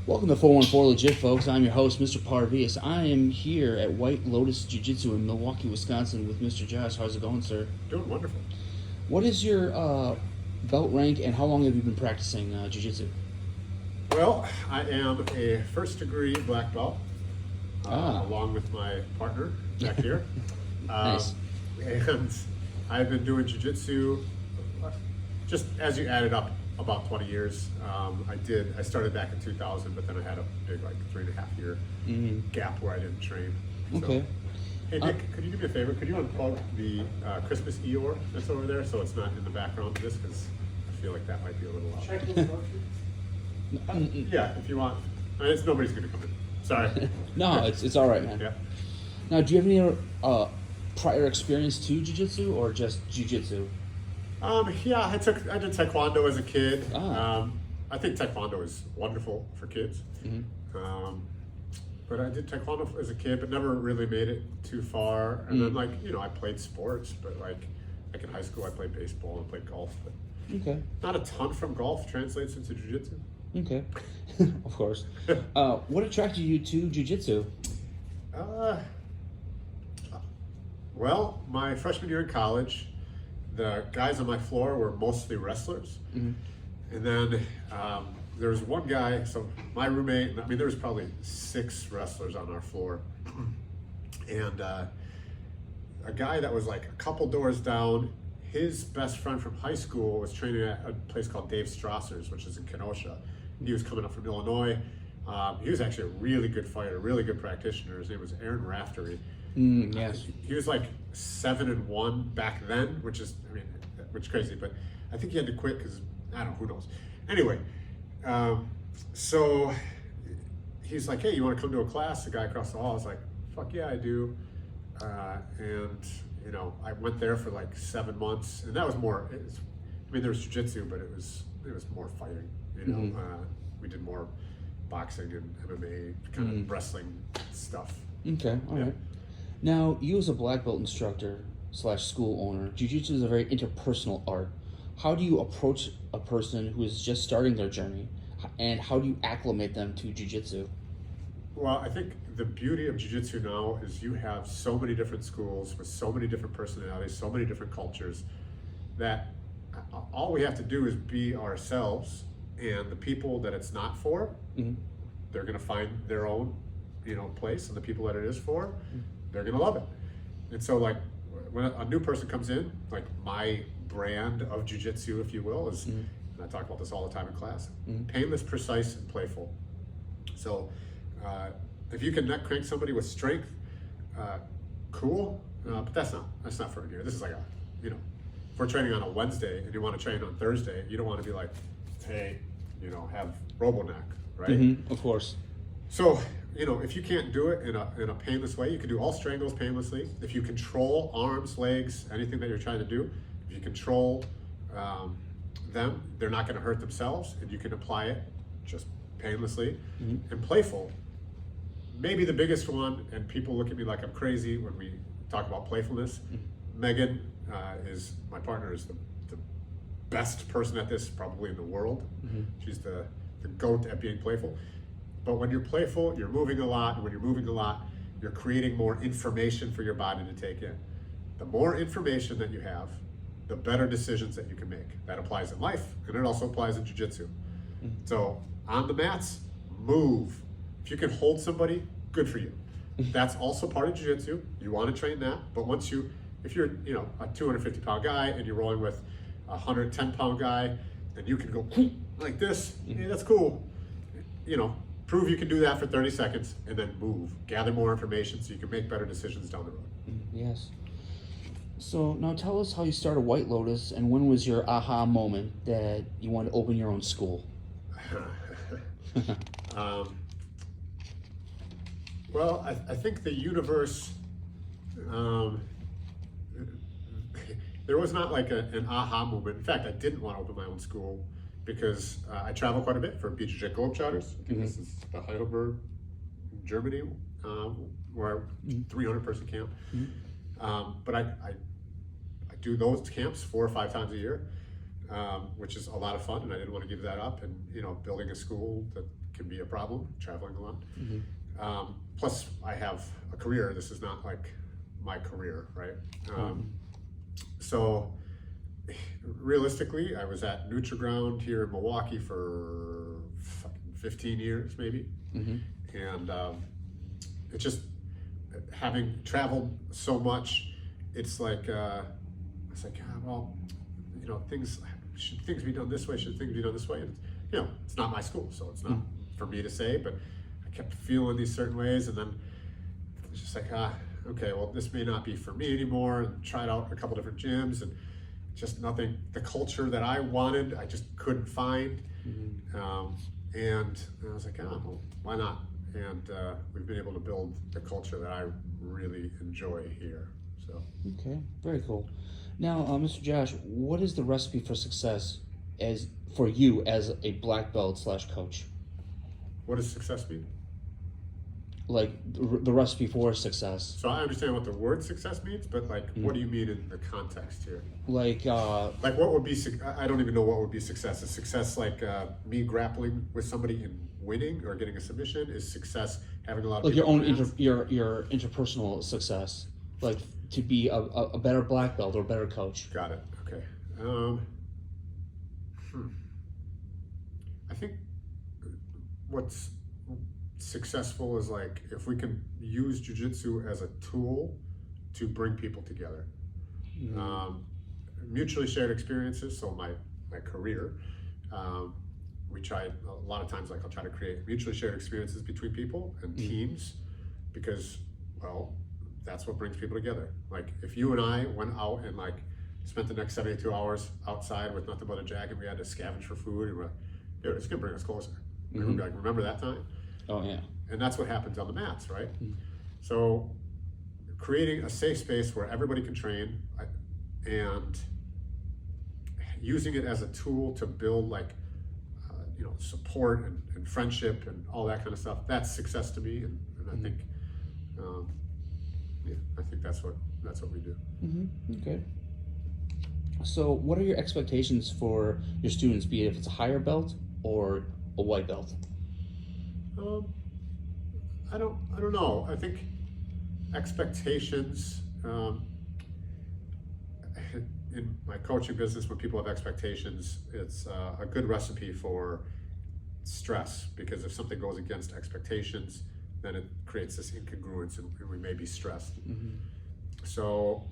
Welcome to 414 Legit, folks. I'm your host, Mr. Parvius. I am here at Whitelotus Jiu-Jitsu in Milwaukee, Wisconsin with Mr. Josh. How's it going, sir? Doing wonderful. What is your belt rank and how long have you been practicing Jiu-Jitsu? Well, I am a first degree black belt, Ah. along with my partner back here. Nice. And I've been doing jiu-jitsu just as you added up about 20 years. I started back in 2000, but then I had a big 3.5 year gap where I didn't train. So- Okay. Hey Nick, could you do me a favor? Could you unplug the Christmas Eeyore that's over there so it's not in the background of this? Because I feel like that might be a little loud. Yeah, if you want. It's nobody's going to come in. Sorry. No, it's all right, man. Yeah. Now, do you have any prior experience to Jiu-Jitsu or just Jiu-Jitsu? Yeah, I did Taekwondo as a kid. Ah. I think Taekwondo is wonderful for kids. But I did Taekwondo as a kid, but never really made it too far. And then I played sports, but like in high school I played baseball and played golf, but Okay. not a ton from golf translates into jiu-jitsu. Okay. Of course. What attracted you to Jiu-Jitsu? Well, my freshman year in college, the guys on my floor were mostly wrestlers. And then there was one guy, so my roommate, there was probably 6 wrestlers on our floor. And a guy that was like a couple doors down, his best friend from high school was training at a place called Dave Strasser's, which is in Kenosha. He was coming up from Illinois. He was actually a really good fighter, really good practitioner. His name was Aaron Raftery. Yes. He was like 7-1 back then, which is crazy, but I think he had to quit because, I don't know, who knows. Anyway, so he's like, hey, you want to come to a class? The guy across the hall was like, fuck yeah, I do. And I went there for like 7 months, and that was more, there was jiu-jitsu, but it was more fighting, we did more boxing and MMA, kind of wrestling stuff. Okay, all right. Now, you as a black belt instructor / school owner, Jiu-Jitsu is a very interpersonal art. How do you approach a person who is just starting their journey, and how do you acclimate them to Jiu-Jitsu? Well, I think the beauty of jiu-jitsu now is you have so many different schools with so many different personalities, so many different cultures, that all we have to do is be ourselves, and the people that it's not for, they're going to find their own place, and the people that it is for, they're going to love it. And so like when a new person comes in, like my brand of jiu-jitsu, if you will, is, and I talk about this all the time in class, painless, precise, and playful. So if you can neck crank somebody with strength, cool, but that's not for here. This is like if we're training on a Wednesday and you want to train on Thursday, you don't want to be like, hey, have robo neck, right? Of course. So, if you can't do it in a painless way, you can do all strangles painlessly. If you control arms, legs, anything that you're trying to do, if you control them, they're not going to hurt themselves, and you can apply it just painlessly. And playful, maybe the biggest one, and people look at me like I'm crazy when we talk about playfulness. Megan is my partner, is the best person at this probably in the world. She's the GOAT at being playful. But when you're playful, you're moving a lot, and when you're moving a lot, you're creating more information for your body to take in. The more information that you have, the better decisions that you can make. That applies in life, and it also applies in jiu-jitsu. So on the mats, move. If you can hold somebody, good for you. That's also part of jiu-jitsu. You want to train that, but if you're a 250-pound guy and you're rolling with a 110-pound guy, and you can go like this, hey, that's cool. Prove you can do that for 30 seconds and then move. Gather more information so you can make better decisions down the road. Yes. So now tell us how you started White Lotus, and when was your aha moment that you wanted to open your own school? Well, I think the universe, there was not like an aha moment. In fact, I didn't want to open my own school because I travel quite a bit for BJJ Globetrotters. I think this is the Heidelberg, Germany, where 300-person camp. But I do those camps 4 or 5 times a year, which is a lot of fun, and I didn't want to give that up. And building a school that can be a problem, traveling a lot. Plus, I have a career. This is not like my career, right? So realistically, I was at Nutriground here in Milwaukee for 15 years, maybe. And it just, having traveled so much, it's like, well, you know, should things be done this way? Should things be done this way? And, you know, it's not my school, so it's not for me to say, but I kept feeling these certain ways, and then it's just like, okay, well, this may not be for me anymore, and tried out a couple different gyms, and just nothing, the culture that I wanted, I just couldn't find. And I was like, well, why not? And we've been able to build the culture that I really enjoy here. So. Okay, very cool. Now, Mr. Josh, what is the recipe for success for you as a black belt / coach? What does success mean? Like the recipe for success. So I understand what the word success means, but like, what do you mean in the context here? Like what would be? I don't even know what would be success. Is success like me grappling with somebody and winning or getting a submission? Is success having a lot of like your own your interpersonal success, like to be a better black belt or a better coach? Got it. Okay. I think what's successful is like if we can use jiu-jitsu as a tool to bring people together. Mutually shared experiences. So my career, we try a lot of times, like I'll try to create mutually shared experiences between people and teams, because, well, that's what brings people together. Like if you and I went out and like spent the next 72 hours outside with nothing but a jacket, we had to scavenge for food, and we're like, dude, it's gonna bring us closer. We'd be like, remember that time? Oh yeah. And that's what happens on the mats, right? So creating a safe space where everybody can train, and using it as a tool to build like you know, support and friendship and all that kind of stuff, that's success to me. And I think I think that's what we do. Okay. So what are your expectations for your students, be it if it's a higher belt or a white belt? I don't know. I think expectations, in my coaching business, when people have expectations, it's a good recipe for stress, because if something goes against expectations, then it creates this incongruence and we may be stressed. So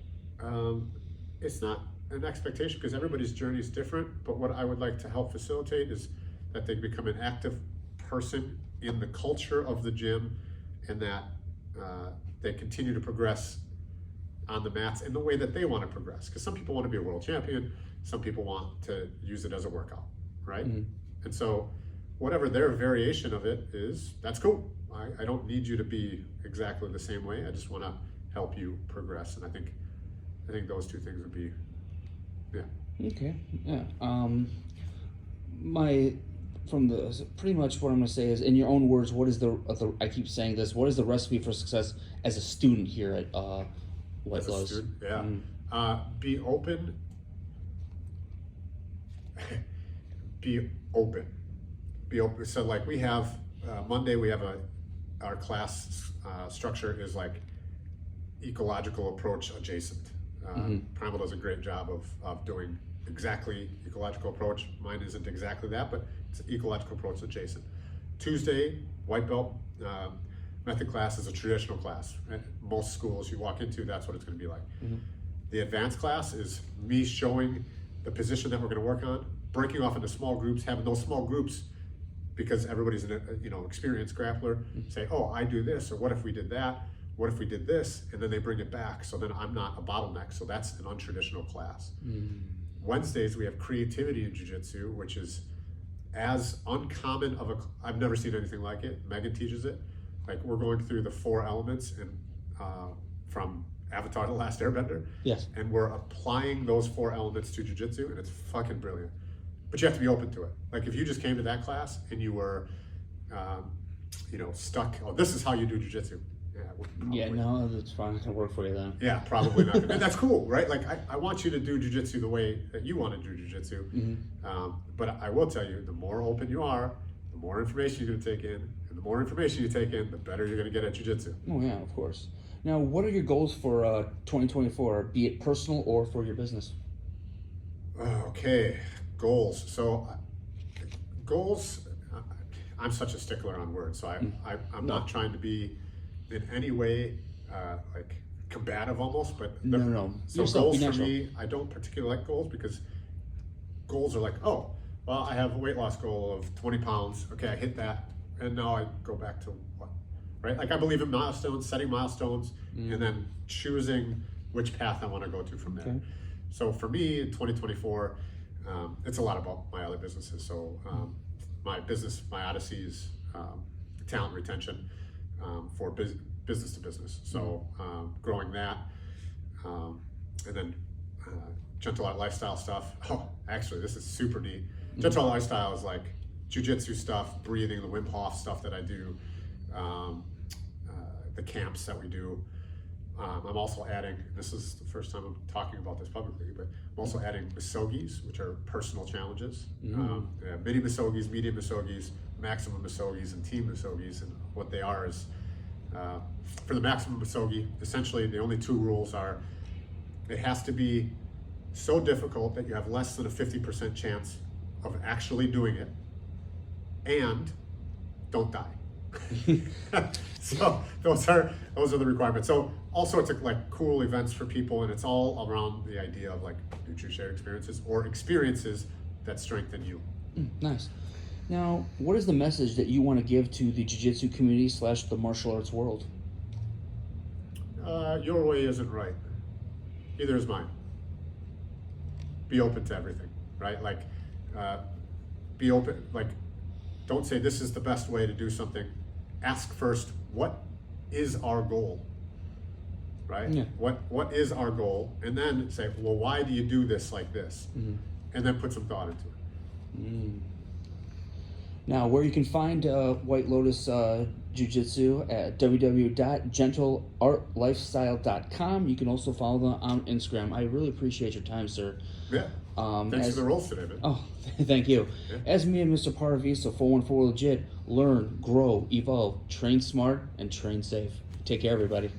it's not an expectation, because everybody's journey is different, but what I would like to help facilitate is that they become an active person in the culture of the gym, and that they continue to progress on the mats in the way that they want to progress. Because some people want to be a world champion, some people want to use it as a workout, right? And so whatever their variation of it is, that's cool. I don't need you to be exactly the same way. I just want to help you progress. And I think those two things would be, yeah. Okay, yeah. Pretty much what I'm going to say is, in your own words, what is I keep saying this, what is the recipe for success as a student here at Whitelotus? Yeah. Be open. Be open. Be open. So like we have, Monday we have our class structure is like ecological approach adjacent. Primal does a great job of doing exactly ecological approach. Mine isn't exactly that, but it's an ecological approach adjacent. Tuesday, white belt method class is a traditional class. At most schools you walk into, that's what it's going to be like. The advanced class is me showing the position that we're going to work on, breaking off into small groups, having those small groups, because everybody's an experienced grappler, say, oh, I do this, or what if we did that? What if we did this? And then they bring it back, so then I'm not a bottleneck. So that's an untraditional class. Wednesdays we have creativity in jiu-jitsu, which is as uncommon I've never seen anything like it. Megan teaches it. Like we're going through the 4 elements from Avatar: The Last Airbender. Yes. And we're applying those 4 elements to jiu-jitsu, and it's fucking brilliant. But you have to be open to it. Like if you just came to that class and you were, stuck, oh, this is how you do jiu-jitsu. Yeah, no, that's fine. It's gonna work for you then. Yeah, probably not. And that's cool, right? Like I want you to do jiu-jitsu the way that you want to do jiu-jitsu. But I will tell you, the more open you are, the more information you're going to take in, and the more information you take in, the better you're going to get at jiu-jitsu. Oh yeah, of course. Now, what are your goals for 2024, be it personal or for your business? Okay, goals. So, goals. I'm such a stickler on words, so I'm not trying to be in any way like combative almost, but No. So Yourself, goals be for natural. me, I don't particularly like goals because goals are like, oh, well, I have a weight loss goal of 20 pounds. Okay, I hit that, and now I go back to what, right? Like I believe in milestones, setting milestones, and then choosing which path I want to go to from there. Okay. So for me, in 2024, it's a lot about my other businesses. So my business, my Odyssey's talent retention for business to business. So growing that, and then gentle art lifestyle stuff. Oh, actually, this is super neat. Gentle art lifestyle is like jiu-jitsu stuff, breathing, the Wim Hof stuff that I do, the camps that we do. I'm also adding, this is the first time I'm talking about this publicly, but I'm also adding misogis, which are personal challenges. Mini misogis, medium misogis, maximum misogis, and team misogis. And what they are is, for the maximum misogi, essentially the only two rules are, it has to be so difficult that you have less than a 50% chance of actually doing it, and don't die. So those are the requirements. So all sorts of like cool events for people, and it's all around the idea of like mutually shared experiences or experiences that strengthen you. Nice. Now, what is the message that you want to give to the jiu-jitsu community / the martial arts world? Your way isn't right. Neither is mine. Be open to everything, right? Like, be open. Like, don't say this is the best way to do something. Ask first, what is our goal? Right? Yeah. What is our goal? And then say, well, why do you do this like this? And then put some thought into it. Now, where you can find White Lotus Jiu-Jitsu at www.gentleartlifestyle.com. You can also follow them on Instagram. I really appreciate your time, sir. Yeah. Thanks for the roles today, man. Oh, thank you. Yeah. As me and Mr. Parviso, 414 Legit, learn, grow, evolve, train smart, and train safe. Take care, everybody.